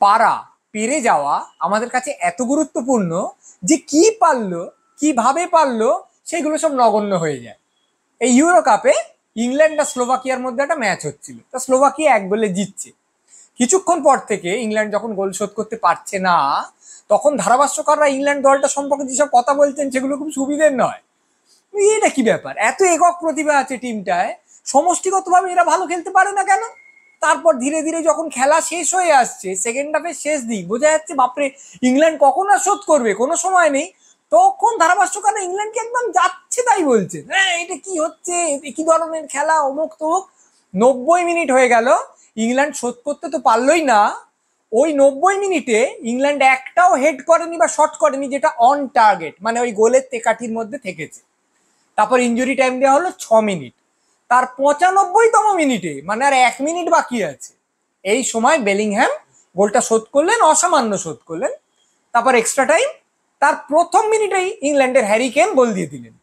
পারা, পেরে যাওয়া আমাদের কাছে এত গুরুত্বপূর্ণ যে কি পারলো, কিভাবে পারলো, সেগুলো সব নগণ্য হয়ে যায়। এই ইউরো কাপে ইংল্যান্ড আর স্লোভাকিয়ার মধ্যে একটা ম্যাচ হচ্ছিল, তা স্লোভাকিয়া 1 গোলে জিতছে। কিছুক্ষণ পর থেকে ইংল্যান্ড যখন গোল শোধ করতে পারছে না, তখন ধারাভাষ্যকাররা ইংল্যান্ড দলটা সম্পর্কে যেসব কথা বলছেন সেগুলো খুব সুবিধের নয়। এটা কি ব্যাপার, এত একক প্রতিভা আছে টিমটায়, সমষ্টিগতভাবে এরা ভালো খেলতে পারে না কেন? তারপর ধীরে ধীরে যখন খেলা শেষ হয়ে আসছে, সেকেন্ড হাফের শেষ দিক, বোঝা যাচ্ছে বাপরে ইংল্যান্ড কখন আর শোধ করবে, কোনো সময় নেই, তখন ধারাভাষ্যকাররা ইংল্যান্ডকে একদম যাচ্ছে তাই বলছে, হ্যাঁ এটা কি হচ্ছে, কি ধরনের খেলা, অমুক তমুক। 90 মিনিট হয়ে গেল, ইংল্যান্ড শোধ করতে তো পারলোই না। ওই 90 মিনিটে ইংল্যান্ড একটাও হেড করেনি বা শট করেনি যেটা অন টার্গেট, মানে ওই গোলের তেকাঠির মধ্যে থেকেছে। তারপর ইঞ্জুরি টাইম দেওয়া হলো 6 মিনিট। তার 95তম মিনিটে, মানে আর 1 মিনিট বাকি আছে, এই সময় বেলিংহ্যাম গোলটা শোধ করলেন, অসামান্য শোধ করলেন। তারপর এক্সট্রা টাইম, তার প্রথম মিনিটেই ইংল্যান্ডের হ্যারি কেন গোল দিয়ে দিলেন।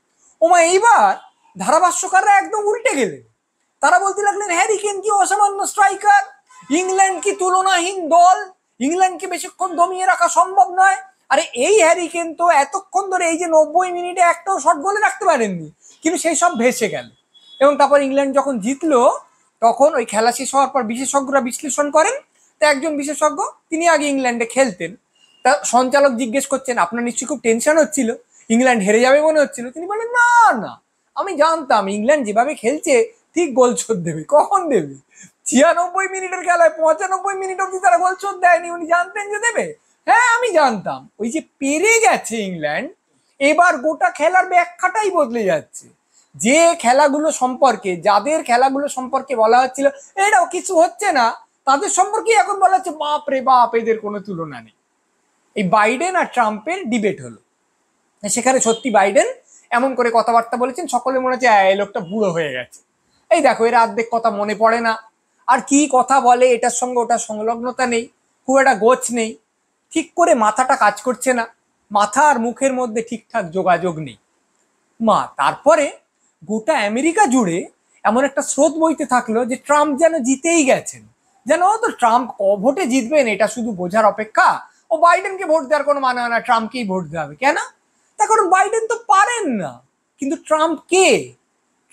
ওমা, এইবার ধারাভাষ্যকাররা একদম উল্টে গেলেন। তারা বলতে লাগলেন হ্যারি কেন কি অসামান্য স্ট্রাইকার, ইংল্যান্ড কি তুলনাহীন দল, ইংল্যান্ডকে বেশিক্ষণ দমিয়ে রাখা সম্ভব নয়। আরে এই হ্যারি কেন তো এতক্ষণ ধরে এই যে 90 মিনিটে একটাও শট গোলে রাখতে পারেননি, কিন্তু সেই সব ভেসে গেল। এবং তারপর ইংল্যান্ড যখন জিতলো, তখন ওই খেলা শেষ হওয়ার পর বিশেষজ্ঞরা বিশ্লেষণ করেন। তা একজন বিশেষজ্ঞ, তিনি আগে ইংল্যান্ডে খেলতেন, তা সঞ্চালক জিজ্ঞেস করছেন আপনার নিশ্চয়ই খুব টেনশন হচ্ছিল, ইংল্যান্ড হেরে যাবে মনে হচ্ছিল। তিনি বলেন না না, আমি জানতাম ইংল্যান্ড যেভাবে খেলছে ঠিক গোল শোধ দেবে। কখন দেবে? 96 মিনিটের খেলায় 95 মিনিট অব্দি তারা গোল শোধ দেয়নি, উনি জানতেন যে দেবে। হ্যাঁ আমি জানতাম। ওই যে পেরে গেছে ইংল্যান্ড, এবার গোটা খেলার ব্যাখ্যাটাই বদলে যাচ্ছে। যে খেলাগুলো সম্পর্কে, যাদের খেলাগুলো সম্পর্কে বলা হচ্ছিল এটাও কিছু হচ্ছে না, তাদের সম্পর্কে এখন বলা হচ্ছে বাপ রে বাপ, এদের কোনো তুলনা নেই। এই বাইডেন আর ট্রাম্পের ডিবেট হলো, সেখানে সত্যি বাইডেন এমন করে কথাবার্তা বলেছেন, সকলে মনে হচ্ছে এই লোকটা বুড়ো হয়ে গেছে, এই দেখো এর অর্ধেক কথা মনে পড়ে না, আর কি কথা বলে, এটার সঙ্গে ওটার সংলগ্নতা নেই, খুব একটা গোছ নেই, ঠিক করে মাথাটা কাজ করছে না, মাথা আর মুখের মধ্যে ঠিকঠাক যোগাযোগ নেই। তারপরে গোটা আমেরিকা জুড়ে এমন একটা স্রোত বইতে থাকলো যে ট্রাম্প যেন জিতেই গেছেন, যেন তো ট্রাম্প ভোটে জিতবেন এটা শুধু বোঝার অপেক্ষা, ও বাইডেনকে ভোট দেওয়ার কোনো মানে হয় না, ট্রাম্পকেই ভোট দেওয়া হবে। কেন? তার কারণ বাইডেন তো পারেন না। কিন্তু ট্রাম্প কে?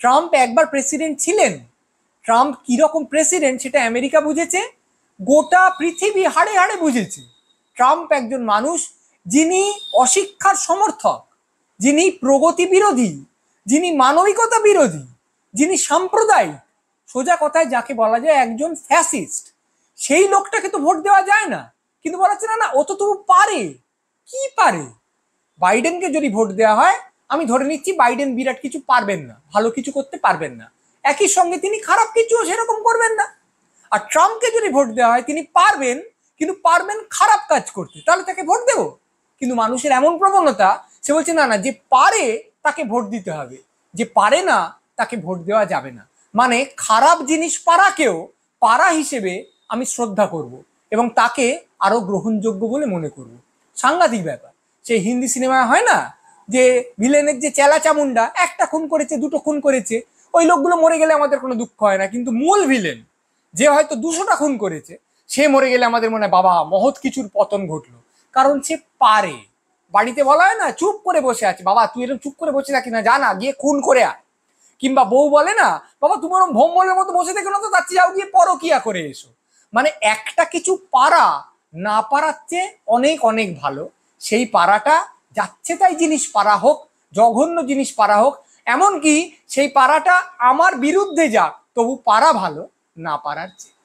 ট্রাম্প একবার প্রেসিডেন্ট ছিলেন। ট্রাম্প কিরকম প্রেসিডেন্ট সেটা আমেরিকা বুঝেছে, গোটা পৃথিবী হাড়ে হাড়ে বুঝেছে। ট্রাম্প একজন মানুষ যিনি অশিক্ষার সমর্থক, যিনি প্রগতি বিরোধী, যিনি মানবিকতা বিরোধী, যিনি সাম্প্রদায়িক, সোজা কথায় যাকে বলা যায় একজন ফ্যাসিস্ট। সেই লোকটাকে তো ভোট দেওয়া যায় না। কিন্তু বলা হচ্ছে না না, ও তো তবু পারে। কি পারে? বাইডেনকে যদি ভোট দেওয়া হয়, আমি ধরে নিচ্ছি বাইডেন বিরাট কিছু পারবেন না, ভালো কিছু করতে পারবেন না, একই সঙ্গে তিনি খারাপ কিছুও সেরকম করবেন না। আর ট্রাম্পকে যদি ভোট দেওয়া হয়, তিনি পারবেন, কিন্তু পারবেন খারাপ কাজ করতে, তাহলে তাকে ভোট দেবো। কিন্তু মানুষের এমন প্রবণতা, সে বলছে না না, যে পারে তাকে ভোট দিতে হবে, যে পারে না তাকে ভোট দেওয়া যাবে না। মানে খারাপ জিনিস পারাকেও পারা হিসেবে আমি শ্রদ্ধা করব এবং তাকে আরো গ্রহণযোগ্য বলে মনে করব। সাংঘাতিক ব্যাপার। সেই হিন্দি সিনেমায় হয় না যে ভিলেনের যে চেলা চামুন্ডা, একটা খুন করেছে, দুটো খুন করেছে, ওই লোকগুলো মরে গেলে আমাদের কোনো দুঃখ হয় না, কিন্তু মূল ভিলেন যে হয়তো 200টা খুন করেছে, সে মরে গেলে আমাদের মনে হয় বাবা মহৎ কিছুর পতন ঘটলো, কারণ সে পারে। বাড়িতে বলা হয় না চুপ করে বসে আছে, বাবা তুই এরকম চুপ করে বসে থাকি না, জানা গিয়ে খুন করে আয়। কিংবা বউ বলে না, বাবা তুমি ওরকম ভোম্বলের মতো বসে দেখো না তো, তার চেয়ে যাও গিয়ে পরকিয়া করে এসো। মানে একটা কিছু পারা না পারার চেয়ে অনেক অনেক ভালো সেই পারাটা যাচ্ছে তাই জিনিস পারা হোক, জঘন্য জিনিস পারা হোক, এমনকি সেই পারাটা আমার বিরুদ্ধে যাক, তবু পারা ভালো না পারার চেয়ে।